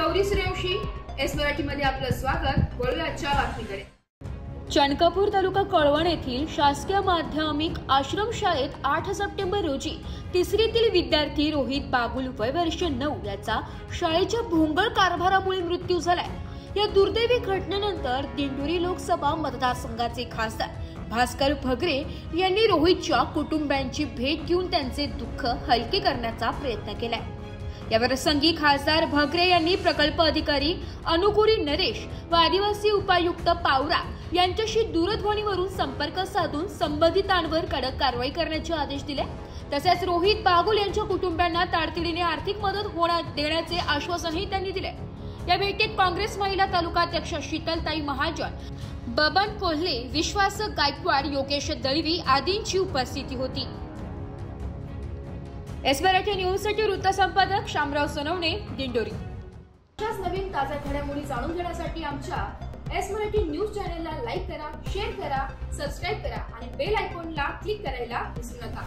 Gauri Suryavanshi, S Marathi मध्ये आपलं स्वागत। वळूया आजच्या बातमीकडे। चंदकापूर तालुका कळवण येथील शासकीय माध्यमिक आश्रमशाळेत 8 सप्टेंबर रोजी तिसरीतील विद्यार्थी रोहित बागुल वय वर्ष 9 याचा शाळेच्या भोंगळ कारभारामुळे मृत्यू झालाय। या दुर्दैवी घटनेनंतर दिंडोरी लोकसभा मतदारसंघाचे खासदार भास्कर भगरे यांनी रोहितच्या कुटुंबियांची भेट घेऊन त्यांचे दुःख हलके करण्याचा प्रयत्न केलाय। या प्रसंगी खासदार भगरे यांनी प्रकल्प अधिकारी अनुकुरी नरेश व आदिवासी उपायुक्त पावरा यांच्याशी दूरध्वनीवरून संपर्क साधून संबंधितांवर कडक कारवाई करण्याचे आदेश दिले। तसेच रोहित बागुल यांच्या कुटुंबियांना तातडीने आर्थिक मदत देण्याचे आश्वासनही त्यांनी दिले। या भेटीत काँग्रेस महिला तालुका अध्यक्ष शीतलताई महाजन, बबन कोल्हे, विश्वास गायकवाड, योगेश दळवी आदींची उपस्थिती होती। एस मराठी न्यूज साठी वृत्त संपादक शामराव सोनवणे, दिंडोरी। अशाच नवीन ताज्या घडामोडी जाणून घेण्यासाठी आमच्या एस मराठी न्यूज चॅनलला लाईक करा, शेअर करा, सबस्क्राइब करा आणि बेल आयकॉनला क्लिक करायला विसरू नका।